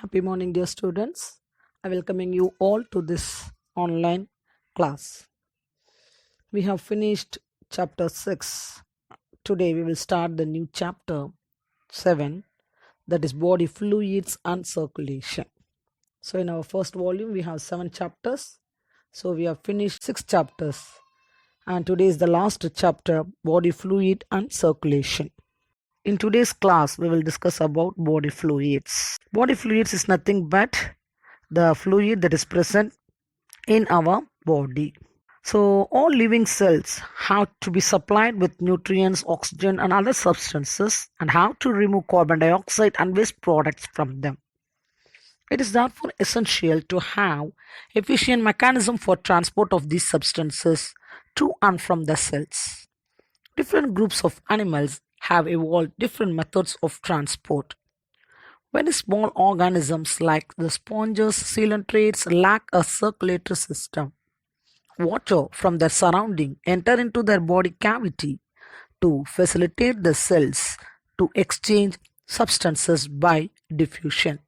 Happy morning, dear students. I welcoming you all to this online class. We have finished chapter 6. Today we will start the new chapter 7, that is body fluids and circulation. So in our first volume we have 7 chapters. So we have finished 6 chapters. And today is the last chapter, body fluid and circulation. In today's class, we will discuss about body fluids. Body fluids is nothing but the fluid that is present in our body. So all living cells have to be supplied with nutrients, oxygen and other substances and have to remove carbon dioxide and waste products from them. It is therefore essential to have efficient mechanism for transport of these substances to and from the cells. Different groups of animals have evolved different methods of transport. Very small organisms like the sponges, coelentrates lack a circulatory system. Water from their surrounding enter into their body cavity to facilitate the cells to exchange substances by diffusion.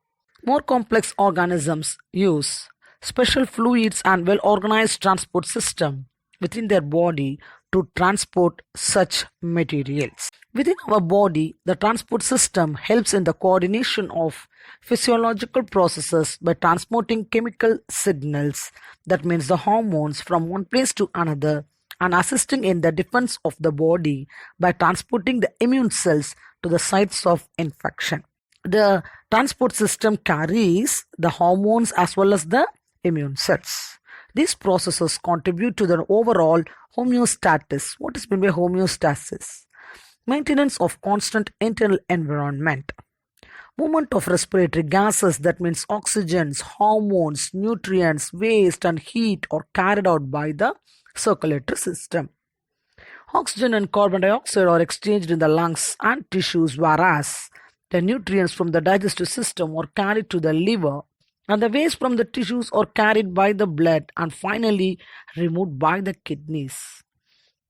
More complex organisms use special fluids and well-organized transport system within their body to transport such materials. Within our body, the transport system helps in the coordination of physiological processes by transporting chemical signals, that means the hormones, from one place to another, and assisting in the defense of the body by transporting the immune cells to the sites of infection. The transport system carries the hormones as well as the immune cells. These processes contribute to the overall homeostasis. What is meant by homeostasis? Maintenance of constant internal environment. Movement of respiratory gases, that means oxygens, hormones, nutrients, waste and heat are carried out by the circulatory system. Oxygen and carbon dioxide are exchanged in the lungs and tissues, whereas the nutrients from the digestive system are carried to the liver, and the waste from the tissues are carried by the blood and finally removed by the kidneys.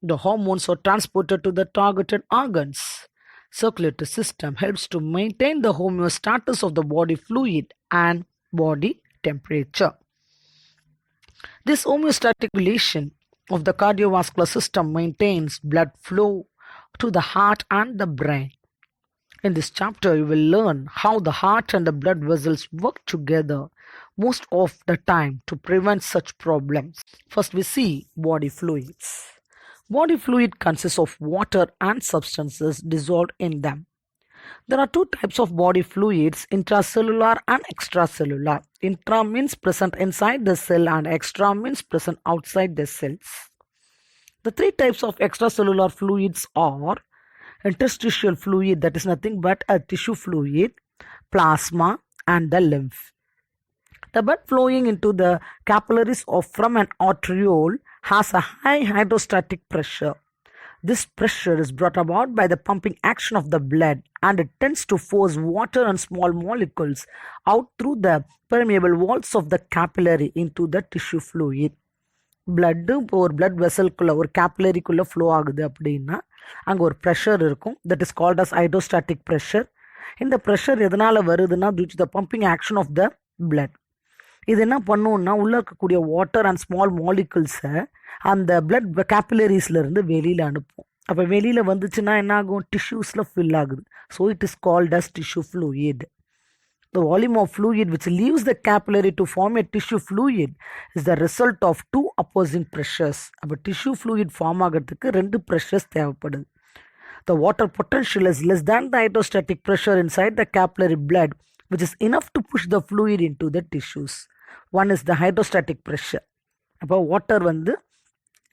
The hormones are transported to the targeted organs. Circulatory system helps to maintain the homeostasis of the body fluid and body temperature. This homeostatic relation of the cardiovascular system maintains blood flow to the heart and the brain. In this chapter, you will learn how the heart and the blood vessels work together most of the time to prevent such problems. First, we see body fluids. Body fluid consists of water and substances dissolved in them. There are two types of body fluids, intracellular and extracellular. Intra means present inside the cell and extra means present outside the cells. The three types of extracellular fluids are interstitial fluid, that is nothing but a tissue fluid, plasma and the lymph. The blood flowing into the capillaries from an arteriole has a high hydrostatic pressure. This pressure is brought about by the pumping action of the blood, and it tends to force water and small molecules out through the permeable walls of the capillary into the tissue fluid. Blood ஒரு blood வெசல்குள்ள ஒரு கேபிலரிக்குள்ள flow ஆகுது அப்படின்னா அங்கே ஒரு pressure இருக்கும், that is called as hydrostatic pressure. இந்த pressure எதனால் வருதுன்னா due to the pumping action of the blood. இது என்ன பண்ணுன்னா உள்ளே இருக்கக்கூடிய வாட்டர் அண்ட் ஸ்மால் மாலிகுல்ஸை அந்த பிளட் கேபிலரிஸ்லேருந்து வெளியில் அனுப்பும். அப்போ வெளியில் வந்துச்சுன்னா என்ன ஆகும், டிஷ்யூஸில் ஃபில் ஆகுது. So it is called as tissue fluid. The volume of fluid which leaves the capillary to form a tissue fluid is the result of two opposing pressures. அப்போ tissue fluid form ஆகிறதுக்கு ரெண்டு pressures தேவைப்படுது. The water potential is less than the hydrostatic pressure inside the capillary blood, which is enough to push the fluid into the tissues. One is the hydrostatic pressure. அப்போ water வந்து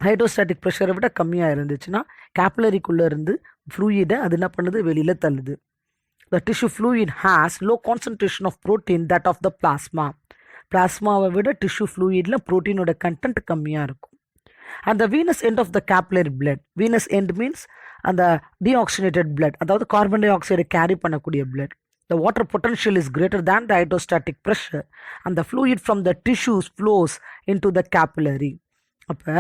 hydrostatic pressure விட கம்மியாக இருந்துச்சுன்னா கேபிலரிக்குள்ளே இருந்து ஃப்ளூயிடை அது என்ன பண்ணுது, வெளியில் தள்ளுது. The tissue fluid has low concentration of protein that of the plasma. Plasmaவை விட tissue fluidல ப்ரோட்டீனோட கண்டென்ட் கம்மியாக இருக்கும். And the venous end of the capillary blood. Venous end means அந்த deoxygenated blood, அதாவது கார்பன் டை ஆக்சைடை கேரி பண்ணக்கூடிய blood. The water potential is greater than the hydrostatic pressure and the fluid from the tissues flows into the capillary. அப்போ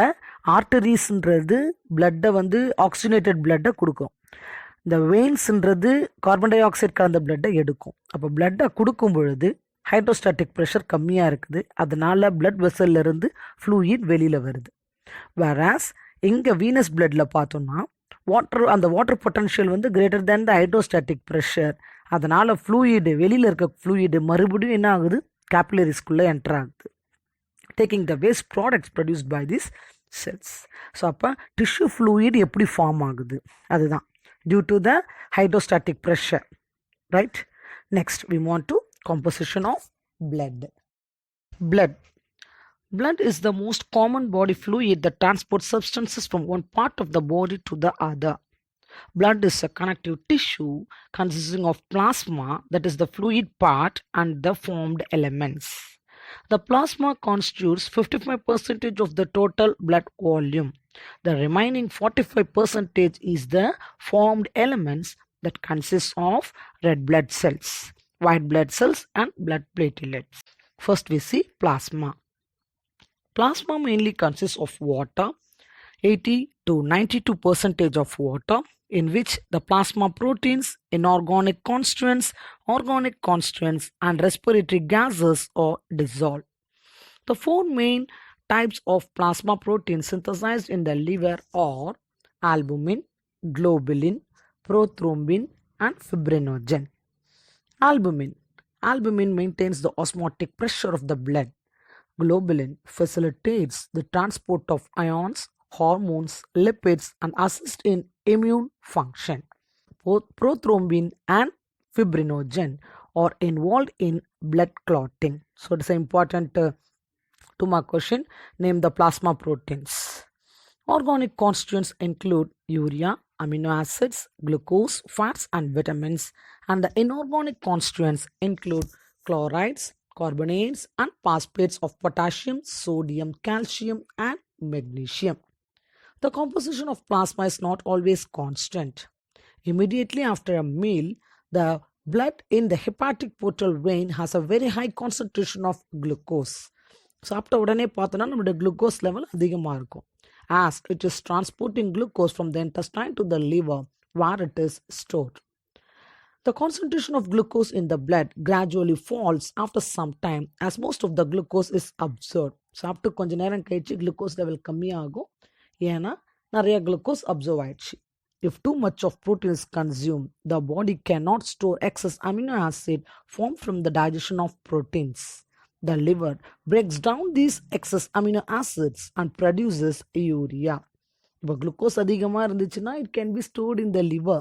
ஆர்டரிஸ்ன்றது பிளட்டை வந்து oxygenated பிளட்டை கொடுக்கும். இந்த வெயின்ஸ்ன்றது கார்பன் டை ஆக்சைடு கலந்த பிளட்டை எடுக்கும். அப்போ பிளட்டை கொடுக்கும் பொழுது ஹைட்ரோஸ்டாட்டிக் ப்ரெஷர் கம்மியாக இருக்குது, அதனால பிளட் வெசல்ல இருந்து ஃப்ளூயிட் வெளியில் வருது. வேராஸ் இங்கே வீனஸ் பிளட்டில் பார்த்தோம்னா அந்த வாட்டர் பொட்டன்ஷியல் வந்து greater than the hydrostatic pressure, அதனால் ஃப்ளூயிடு வெளியில் இருக்க ஃப்ளூயிடு மறுபடியும் என்ன ஆகுது, கேபிலரிஸ்குள்ளே என்டர் ஆகுது, taking the waste products produced by this cells. So அப்போ டிஷ்யூ ஃப்ளூயிட் எப்படி ஃபார்ம் ஆகுது, அதுதான் due to the hydrostatic pressure, right. Next we want to composition of blood. Blood is the most common body fluid that transports substances from one part of the body to the other. Blood is a connective tissue consisting of plasma, that is the fluid part, and the formed elements. The plasma constitutes 55% of the total blood volume. The remaining 45% is the formed elements that consist of red blood cells, white blood cells, and blood platelets. First we see plasma. Plasma mainly consists of water, 80 to 92% of water, in which the plasma proteins, inorganic constituents, organic constituents, and respiratory gases are dissolved. The four main types of plasma proteins synthesized in the liver are albumin, globulin, prothrombin, and fibrinogen. Albumin maintains the osmotic pressure of the blood. Globulin facilitates the transport of ions, hormones, lipids, and assists in immune function. Both prothrombin and fibrinogen are involved in blood clotting. So it is important to my question. Name the plasma proteins. Organic constituents include urea, amino acids, glucose, fats, and vitamins, and the inorganic constituents include chlorides, carbonates, and phosphates of potassium, sodium, calcium, and magnesium. The composition of plasma is not always constant. Immediately after a meal, the blood in the hepatic portal vein has a very high concentration of glucose. சாப்பிட்ட உடனே பார்த்தோன்னா நம்மளுடைய glucose level அதிகமாக இருக்கும். As it is transporting glucose from the intestine to the liver where it is stored. The concentration of glucose in the blood gradually falls after some time as most of the glucose is absorbed. சாப்பிட்டு கொஞ்ச நேரம் கழிச்சு glucose level கம்மியாகும், ஏன்னா நிறைய glucose observe ஆயிடுச்சு. If too much of protein is consumed, the body cannot store excess amino acid formed from the digestion of proteins. The liver breaks down these excess amino acids and produces urea. இப்போ glucose அதிகமாக இருந்துச்சுன்னா it can be stored in the liver.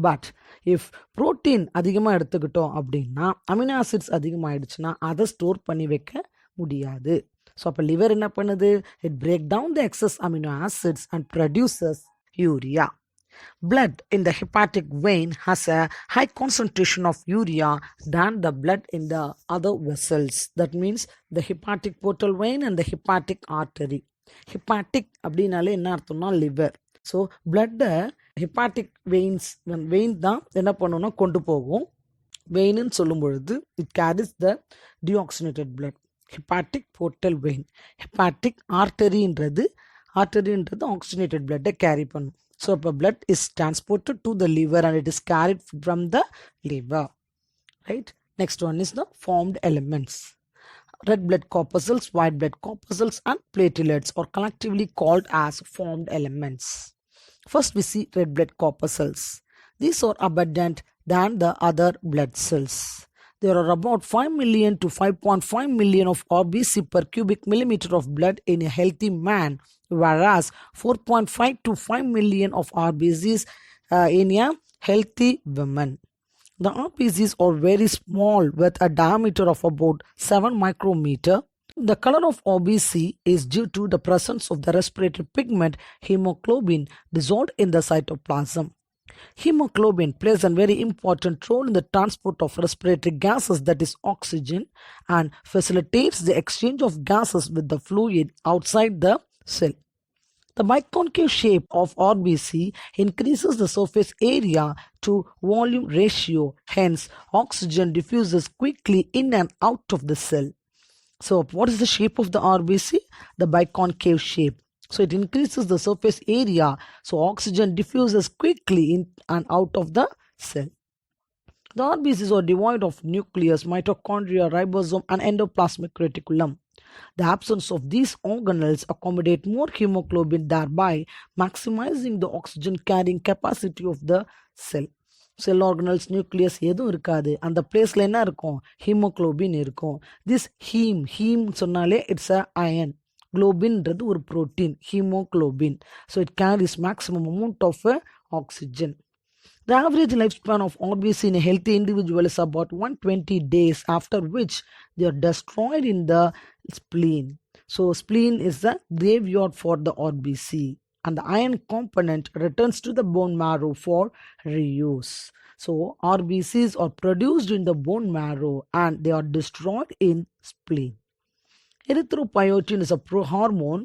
But if protein அதிகமாக எடுத்துக்கிட்டோம் அப்படின்னா amino acids அதிகமாகிடுச்சுன்னா அதை store பண்ணி வைக்க முடியாது. ஸோ அப்போ லிவர் என்ன பண்ணுது, it break down the excess amino acids and produces urea. Blood in the hepatic vein has a high concentration of urea than the blood in the other vessels. That means the hepatic portal vein and the hepatic artery. Hepatic அப்படின்னாலே என்ன அர்த்தம்னா liver. So பிளட்டை hepatic vein தான் என்ன பண்ணணும்னா கொண்டு போகும். வெயின்னு சொல்லும் பொழுது it carries the deoxygenated blood. Hepatic portal vein. Hepatic ஆர்டரின்றது ஆக்சிஜனேட்டட் பிளட்டை கேரி பண்ணும். ஸோ இப்போ blood is transported to the liver and it is carried from the liver, right. Next one is the formed elements. Red blood corpuscles, white blood corpuscles, and platelets are collectively called as formed elements. First we see red blood corpuscles. These are abundant than the other blood cells. There are about 5 million to 5.5 million of RBC per cubic millimeter of blood in a healthy man, whereas 4.5 to 5 million of RBCs in a healthy woman. The RBCs are very small with a diameter of about 7 micrometer. The color of RBC is due to the presence of the respiratory pigment hemoglobin dissolved in the cytoplasm. Hemoglobin plays a very important role in the transport of respiratory gases, that is oxygen, and facilitates the exchange of gases with the fluid outside the cell. The biconcave shape of RBC increases the surface area to volume ratio, hence oxygen diffuses quickly in and out of the cell. So what is the shape of the RBC? The biconcave shape. So it increases the surface area, so oxygen diffuses quickly in and out of the cell. The RBCs are devoid of nucleus, mitochondria, ribosome, and endoplasmic reticulum. The absence of these organelles accommodate more hemoglobin, thereby maximizing the oxygen carrying capacity of the cell. Cell organelles nucleus எதுவும் இருக்காது. அந்த பிளேஸில் என்ன இருக்கும்? Haemoglobin இருக்கும். This haem சொன்னாலே it's a iron. குளோபின்றது ஒரு protein, haemoglobin. So it carries maximum amount of oxygen. The average lifespan of RBC in a healthy individual is about 120 days, after which they are destroyed in the spleen. So spleen is the graveyard for the RBC, and the iron component returns to the bone marrow for reuse. So RBCs are produced in the bone marrow and they are destroyed in spleen. Erythropoietin is a pro-hormone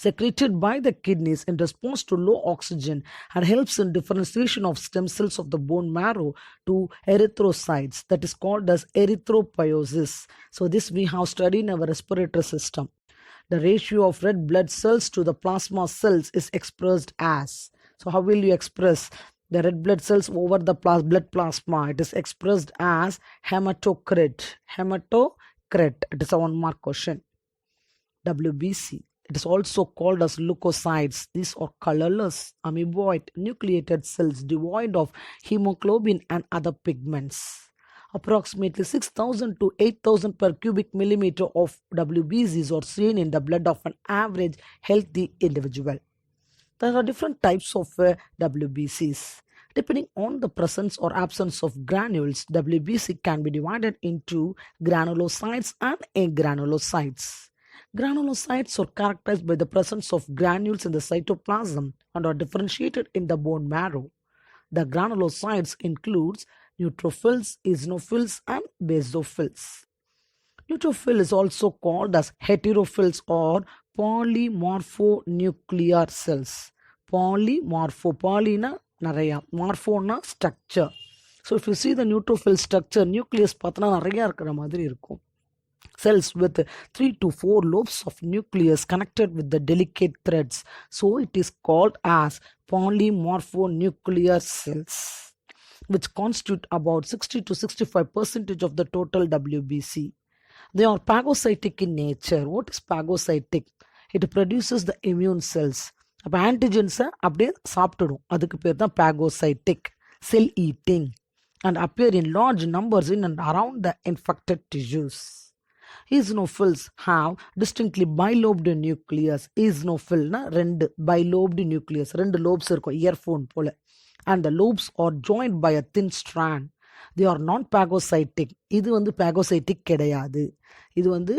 secreted by the kidneys in response to low oxygen and helps in differentiation of stem cells of the bone marrow to erythrocytes, that is called as erythropoiesis. So this we have studied in our respiratory system. The ratio of red blood cells to the plasma cells is expressed as. So how will you express the red blood cells over the blood plasma? It is expressed as hematocrit. Hematocrit. It is a 1 mark question. WBC. It is also called as leukocytes. These are colorless, amoeboid, nucleated cells devoid of hemoglobin and other pigments. Approximately 6,000 to 8,000 per cubic millimeter of WBCs are seen in the blood of an average healthy individual. There are different types of WBCs. Depending on the presence or absence of granules, WBC can be divided into granulocytes and agranulocytes. Granulocytes are characterized by the presence of granules in the cytoplasm and are differentiated in the bone marrow. The granulocytes includes neutrophils, eosinophils, and basophils. Neutrophil is also called as heterophils or polymorphonuclear cells. Polyna நிறையா, மார்ஃபோனா structure. So if you see the neutrophil structure, nucleus பார்த்தோன்னா நிறையா இருக்கிற மாதிரி இருக்கும். Cells with 3 to 4 lobes of nucleus connected with the delicate threads. So it is called as polymorphonuclear cells, which constitute about 60 to 65% of the total WBC. They are phagocytic in nature. What is phagocytic? It produces the immune cells. அப்போ ஆன்டிஜென்ஸை அப்படியே சாப்பிட்டுடும். அதுக்கு பேர் தான் phagocytic. Cell eating and appear in large numbers in and around the infected tissues. Eosinophils have distinctly bilobed nucleus. Eosinophilனா ரெண்டு, bilobed nucleus, ரெண்டு lobes இருக்கும், earphone போல. And the lobes are joined by a thin strand. They are non-phagocytic. இது வந்து phagocytic கிடையாது. இது வந்து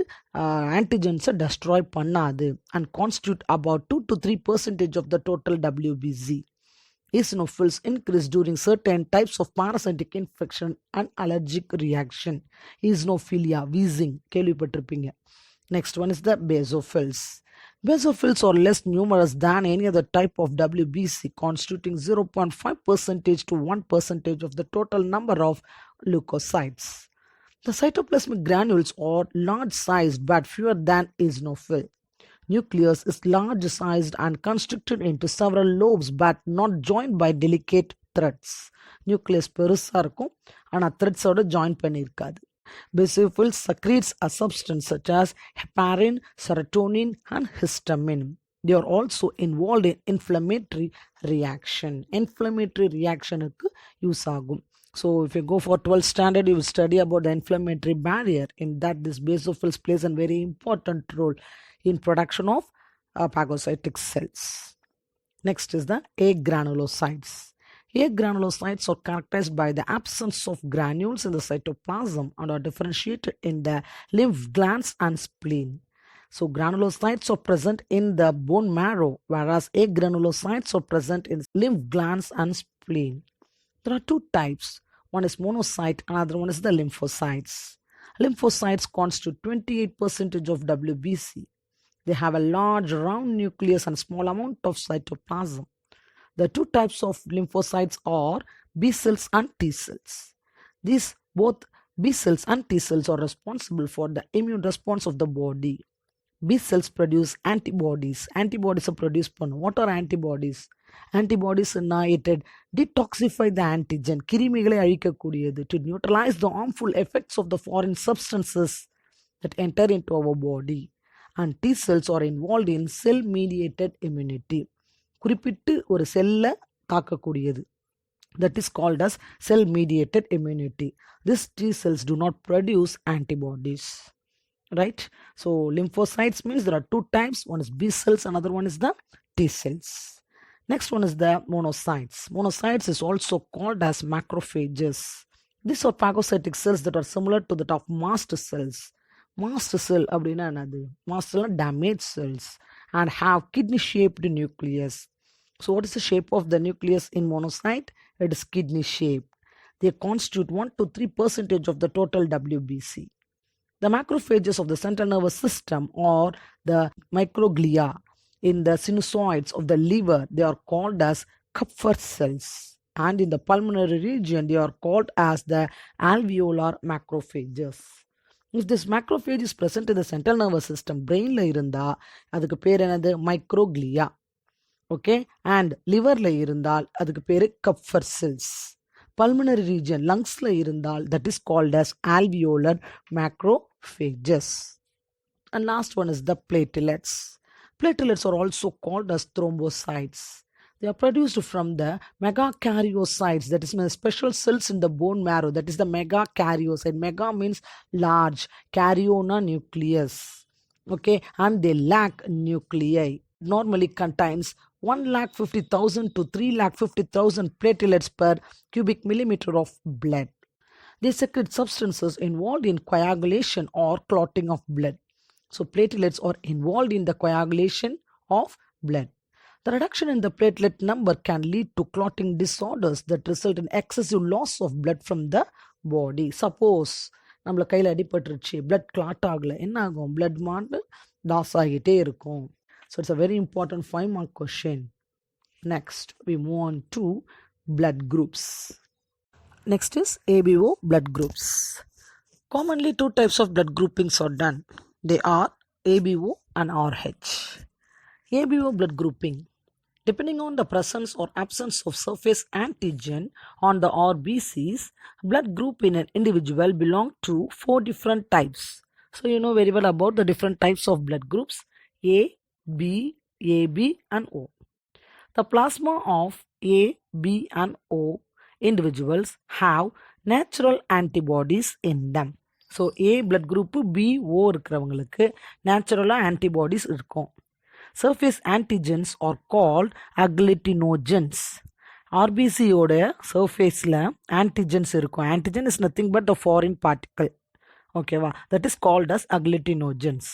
ஆன்டிஜென்ஸை destroy பண்ணாது and constitute about 2 to 3% of the total WBC. Eosinophils increase during certain types of parasitic infection and allergic reaction. Eosinophilia, wheezing, கேள்விப்பட்டிருப்பீங்க. Next one is the basophils. Basophils are less numerous than any other type of WBC, constituting 0.5% to 1% of the total number of leukocytes. The cytoplasmic granules are large-sized but fewer than eosinophil. Nucleus is large-sized and constricted into several lobes but not joined by delicate threads. Nucleus பெருசா இருக்கும், ஆனா threads-ஓட join பண்ணியிருக்காது. Basophils secretes a substance such as heparin, serotonin, and histamine. They are also involved in inflammatory reaction. Inflammatory reaction-க்கு use ஆகும். So if you go for 12th standard, you will study about the inflammatory barrier. In that, this basophils plays a very important role in production of phagocytic cells. Next is the agranulocytes. Agranulocytes are characterized by the absence of granules in the cytoplasm and are differentiated in the lymph glands and spleen. So granulocytes are present in the bone marrow, whereas agranulocytes are present in lymph glands and spleen. There are two types. One is monocyte, another one is the lymphocytes. Lymphocytes constitute 28% of WBC. They have a large round nucleus and small amount of cytoplasm. The two types of lymphocytes are B cells and T cells. These both B cells and T cells are responsible for the immune response of the body. B cells produce antibodies. Antibodies are produced. What are antibodies? Antibodies it detoxify the antigen, கிருமிகளை அழிக்கக்கூடியது, to neutralize the harmful effects of the foreign substances that enter into our body. And T cells are involved in cell mediated immunity. குறிப்பிட்டு ஒரு செல்லை தாக்கக்கூடியது, that is called as cell mediated immunity. These T cells do not produce antibodies, right? So lymphocytes means there are two types, one is B cells, another one is the T cells. Next one is the monocytes. Monocytes is also called as macrophages. These are phagocytic cells that are similar to that of mast cells. Mast cell அப்படின்னா என்னது? Mast cell are damaged cells and have kidney shaped nucleus. So what is the shape of the nucleus in monocyte? It is kidney shaped. They constitute 1 to 3% of the total WBC. The macrophages of the central nervous system or the microglia in the sinusoids of the liver, they are called as Kupffer cells. And in the pulmonary region, they are called as the alveolar macrophages. If this macrophage is present in the central nervous system, brainல இருந்தா அதுக்கு பேர் என்னது? Microglia. Okay, and liverல இருந்தால் அதுக்கு பேரு Kupffer cells. Pulmonary region, lungsல இருந்தால் that is called as alveolar macrophages. And last one is the platelets. Platelets are also called as thrombocytes. They are produced from the megakaryocytes, that is special cells in the bone marrow, that is the megakaryocyte. Mega means large, karyona nucleus. Okay, and they lack nuclei. Normally contains 150,000 to 350,000 platelets per cubic millimeter of blood. They secrete substances involved in coagulation or clotting of blood. So platelets are involved in the coagulation of blood. The reduction in the platelet number can lead to clotting disorders that result in excessive loss of blood from the body. Suppose நம்மள கையில் அடிபட்டுருச்சு, blood clot ஆகலை, என்ன ஆகும்? blood மாண்டு loss ஆகிட்டே இருக்கும். So it's a very important 5-mark question. Next, we move on to blood groups. Next is ABO blood groups. Commonly, two types of blood groupings are done. They are ABO and RH. ABO blood grouping. Depending on the presence or absence of surface antigen on the RBCs, blood group in an individual belong to 4 different types. So you know very well about the different types of blood groups: A, B, AB and O. The plasma of A, B and O individuals have natural antibodies in them. So A blood group, B, O இருக்கிறவங்களுக்கு நேச்சுரலா antibodies இருக்கும். Surface antigens are called agglutinogens. RBC ஓட surfaceல antigens இருக்கும். Antigen is nothing but the foreign particle. Okay, that is called as agglutinogens.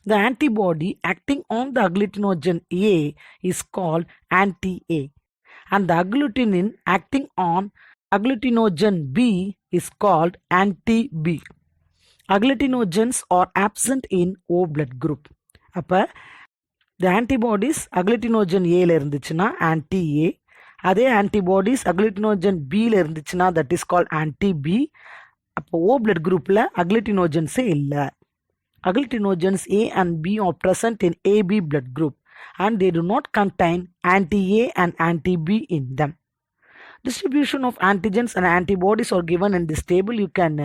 The antibody acting on the agglutinogen A is called anti-A, and the agglutinin acting on agglutinogen B is called anti-B. Agglutinogens are absent in O blood group. அப்ப the antibodies agglutinogen A ல இருந்துச்சுன்னா anti-A, அதே antibodies agglutinogen B ல இருந்துச்சுன்னா that is called anti-B. அப்போ O blood groupல agglutinogens இல்லை. Agglutinogens A and B are present in AB blood group and they do not contain anti-A and anti-B in them. Distribution of antigens and antibodies are given in this table. You can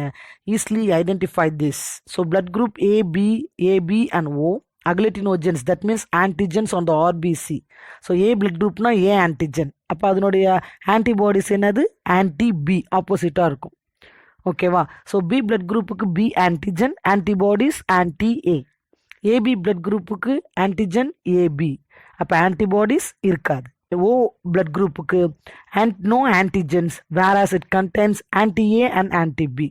easily identify this. So blood group AB and O, agglutinogens, that means antigens on the RBC. So A blood group na A antigen. அப்போ அதனுடைய antibodies என்னது? anti-B, opposite இருக்கும். ஓகேவா? So B blood குரூப்புக்கு B antigen, antibodies anti A. AB blood குரூப்புக்கு antigen AB, அப்போ antibodies இருக்காது. O blood குரூப்புக்கு no antigens, whereas it contains anti-A and anti-B.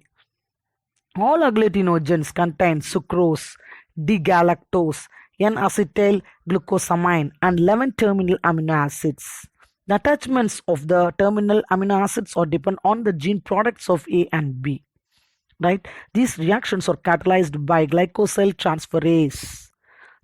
All agglutinogens contain sucrose, D-galactose, N-acetyl glucosamine and 11 terminal amino acids. The attachments of the terminal amino acids are depend on the gene products of A and B. Right? These reactions are catalyzed by glycosyl transferase.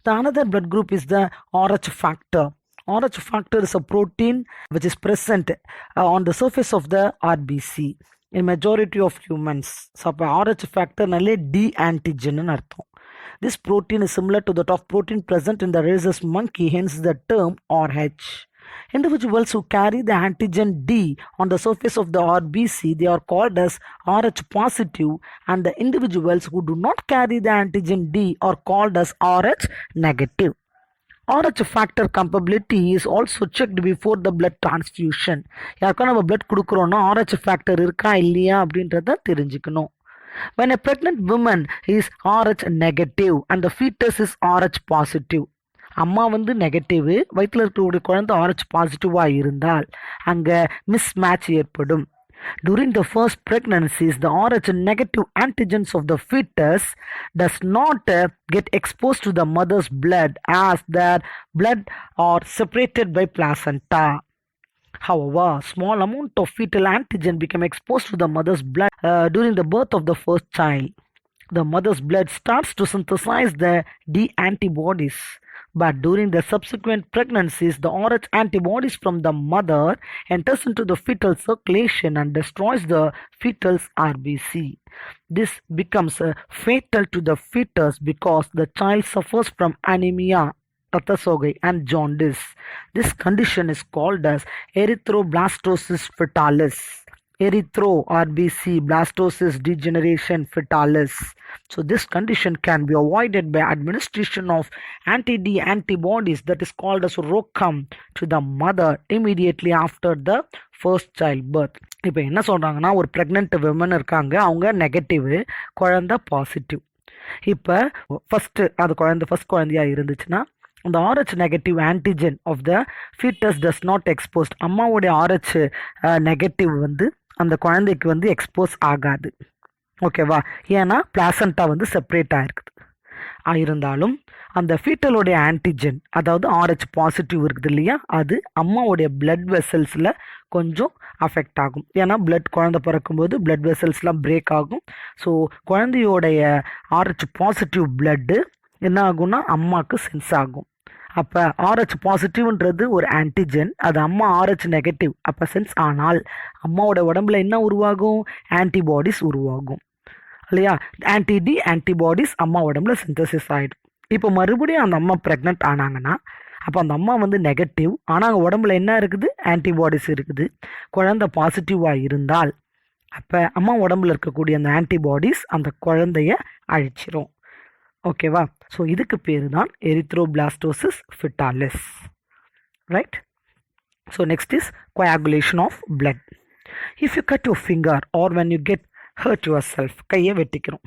The another blood group is the RH factor. RH factor is a protein which is present on the surface of the RBC in majority of humans. So, RH factor nalle D antigen nu artham. This protein is similar to that of protein present in the rhesus monkey, hence the term RH. Individuals who carry the antigen D on the surface of the RBC, they are called as Rh positive, and the individuals who do not carry the antigen D are called as Rh negative. RH factor compatibility is also checked before the blood transfusion. யாருக்கா நம்ம blood கொடுக்குறோன்னா RH factor இருக்கா இல்லையா அப்படின்றத தெரிஞ்சுக்கணும். When a pregnant woman is RH negative and the fetus is RH positive, அம்மா வந்து negative, வயிற்றில் இருக்கக்கூடிய குழந்தை RH பாசிட்டிவாக இருந்தால் அங்கே மிஸ்மேட்ச் ஏற்படும். During the first pregnancies, the Rh negative antigens of the fetus does not get exposed to the mother's blood as their blood are separated by placenta. However, small amount of fetal antigen become exposed to the mother's blood during the birth of the first child. The mother's blood starts to synthesize the D antibodies. But during the subsequent pregnancies, the Rh antibodies from the mother enters into the fetal circulation and destroys the fetal's RBC. This becomes fatal to the fetus because the child suffers from anemia, ரத்தசோகை, and jaundice. This condition is called as erythroblastosis fetalis. Erythro RBC blastosis degeneration fetalis. So this condition can be avoided by administration of anti-D antibodies that is called as ROCAM to the mother immediately after the first childbirth. இப்போ என்ன சொல்கிறாங்கன்னா, ஒரு pregnant women இருக்காங்க, அவங்க negative, குழந்தை positive. இப்போ first குழந்தையாக இருந்துச்சுன்னா அந்த RH negative antigen of the foetus does not exposed. அம்மாவுடைய RH நெகட்டிவ் வந்து அந்த குழந்தைக்கு வந்து எக்ஸ்போஸ் ஆகாது. ஓகேவா? ஏன்னா பிளாசண்டா வந்து செப்பரேட் ஆகிருக்குது. இருந்தாலும் அந்த ஃபீட்டலோடைய ஆன்டிஜன், அதாவது RH பாசிட்டிவ் இருக்குது இல்லையா, அது அம்மாவுடைய பிளட் வெசல்ஸில் கொஞ்சம் அஃபெக்ட் ஆகும். ஏன்னா குழந்தை பிறக்கும்போது பிளட் வெசல்ஸ்லாம் பிரேக் ஆகும். ஸோ குழந்தையோடைய RH பாசிட்டிவ் பிளட்டு என்ன ஆகும்னா அம்மாவுக்கு சென்ஸ் ஆகும். அப்போ RH பாசிட்டிவ்ன்றது ஒரு ஆன்டிஜன், அது அம்மா RH நெகட்டிவ். அப்போ சென்ஸ் ஆனால் அம்மாவோட உடம்புல என்ன உருவாகும்? ஆன்டிபாடிஸ் உருவாகும் இல்லையா? ஆன்டி-டி ஆன்டிபாடிஸ் அம்மா உடம்புல சிந்தசிஸ் ஆகிடும். இப்போ மறுபடியும் அந்த அம்மா ப்ரெக்னென்ட் ஆனாங்கன்னா, அப்போ அந்த அம்மா வந்து நெகட்டிவ், ஆனால் அவங்க உடம்புல என்ன இருக்குது? ஆன்டிபாடிஸ் இருக்குது. குழந்தை பாசிட்டிவாக இருந்தால் அப்போ அம்மா உடம்புல இருக்கக்கூடிய அந்த ஆன்டிபாடிஸ் அந்த குழந்தைய அழிச்சிரும். ஓகேவா? ஸோ இதுக்கு பேர் தான் erythroblastosis fetalis. Right? So next is coagulation of blood. If you cut your finger or when you get hurt yourself, கையை வெட்டிக்கிறோம்.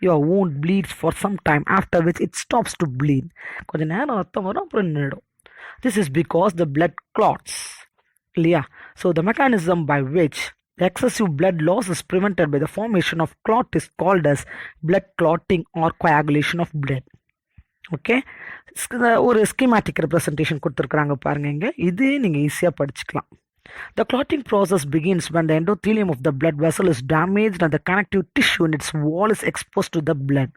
Your wound bleeds for some time, after which it stops to bleed. கொஞ்ச நேரம் ரத்தம் வரும், அப்புறம் நின்றுடும். This is because the blood clots இல்லையா? So the mechanism by which the excessive blood loss is prevented by the formation of clot is called as blood clotting or coagulation of blood. Okay, ஒரு schematic representation கொடுத்துருக்குறாங்க பாருங்க. இங்கே இது நீங்கள் ஈஸியாக படிச்சுக்கலாம். The clotting process begins when the endothelium of the blood vessel is damaged and the connective tissue in its wall is exposed to the blood.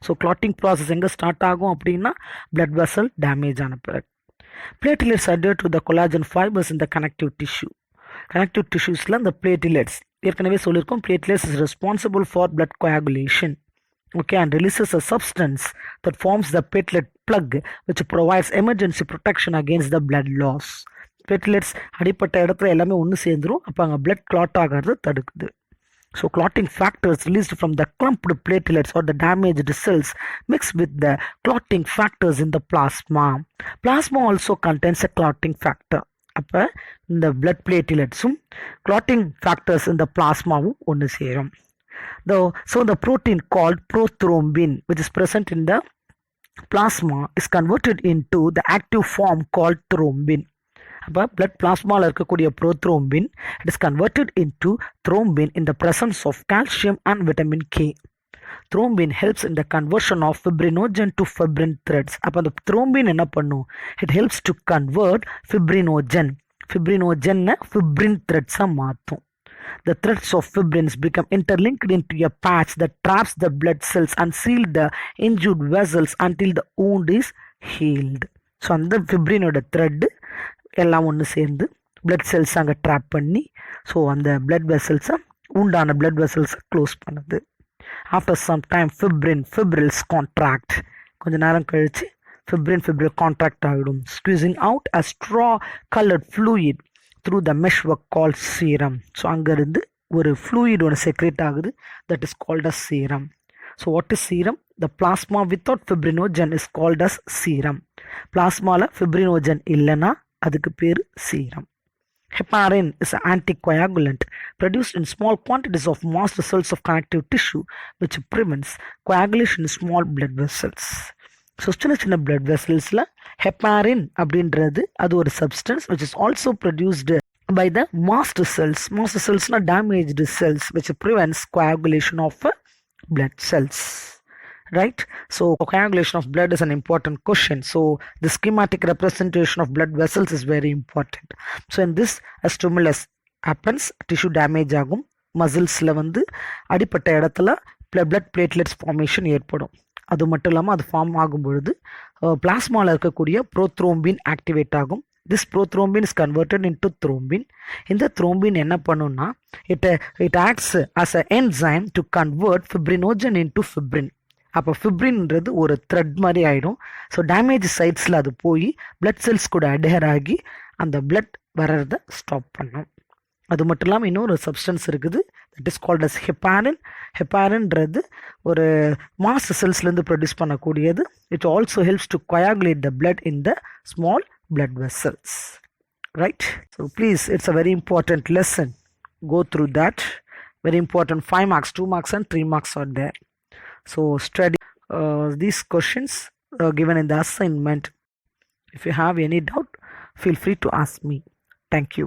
So clotting process எங்கே start ஆகும் அப்படின்னா blood vessel damage ஆன பிறகு. Platelets adhere to the collagen fibers in the connective tissue. Connective டிஷ்யூஸில் அந்த platelets ஏற்கனவே சொல்லியிருக்கோம். Platelets is responsible for blood coagulation. Okay, and releases a substance that forms the platelet plug which provides emergency protection against the blood loss. Platelets அடிப்பட்ட இடத்துல எல்லாமே ஒன்று சேர்ந்துரும், அப்போ அங்கே blood clot ஆகிறது தடுக்குது. So clotting factors released from the clumped platelets or the damaged cells mix with the clotting factors in the plasma. Plasma also contains a clotting factor. அப்போ இந்த blood plateletsum clotting factors in the plasmaவும் ஒன்று சேரும். So the protein called prothrombin, which is present in the plasma, is converted into the active form called thrombin. அப்போ blood plasmaவில் இருக்கக்கூடிய prothrombin, it is converted into thrombin in the presence of calcium and vitamin K. Thrombin helps in the conversion of fibrinogen to fibrin threads. அப்போ அந்த thrombin என்ன பண்ணும்? It helps to convert fibrinogen fibrin threads மாற்றும். The threads of fibrins become interlinked into a patch that traps the blood cells and seal the injured vessels until the wound is healed. So அந்த ஃபிப்ரினோட thread எல்லாம் ஒன்று சேர்ந்து blood cells அங்கே drop பண்ணி so அந்த blood vessels உண்டான blood vessels close பண்ணுது. After some time fibrils contract. கொஞ்ச நேரம் கழித்து fibril contract ஆகிடும். Squeezing out a straw colored fluid through the meshwork called serum. So அங்கிருந்து ஒரு fluid ஒன்று secrete ஆகுது, that is called as serum. So what is serum? The plasma without fibrinogen is called as serum. Plasmaல fibrinogen இல்லைன்னா அதுக்கு பேர் serum. Heparin is an anticoagulant produced in small quantities of mast cells of connective tissue which prevents coagulation in small blood vessels. So சின்ன சின்ன blood vesselsல heparin அப்படின்றது அது ஒரு substance which is also produced by the mast cells. Mast cells are damaged cells which prevents coagulation of blood cells. Right? So coagulation of blood is an important question. So the schematic representation of blood vessels is very important. So in this, a stimulus happens, tissue damage ஆகும், மசில்ஸில் வந்து அடிப்பட்ட இடத்துல blood platelets formation ஏற்படும். அது மட்டும் இல்லாமல் அது form ஆகும் பொழுது பிளாஸ்மாவில் இருக்கக்கூடிய ப்ரோத்ரோம்பின் ஆக்டிவேட் ஆகும். This prothrombin is converted into thrombin. இந்த thrombin என்ன பண்ணுன்னா it acts as an enzyme to convert fibrinogen into fibrin. அப்போ ஃபிப்ரின்றது ஒரு த்ரெட் மாதிரி ஆகிடும். ஸோ டேமேஜ் சைட்ஸில் அது போய் பிளட் செல்ஸ் கூட அட்ஹேர் ஆகி அந்த பிளட் வர்றதை ஸ்டாப் பண்ணும். அது மட்டும் இல்லாமல் இன்னொரு சப்ஸ்டன்ஸ் இருக்குது, that is called as heparin. ஹெப்பாரின்றது ஒரு மாஸ்ட் செல்ஸ்லேருந்து ப்ரொடியூஸ் பண்ணக்கூடியது. It also helps to coagulate the blood in the small blood vessels. Right? So please, it's a very important lesson. Go through that. Very important. 5 marks, 2 marks and 3 marks are there. So study these questions given in the assignment. If you have any doubt, feel free to ask me. Thank you.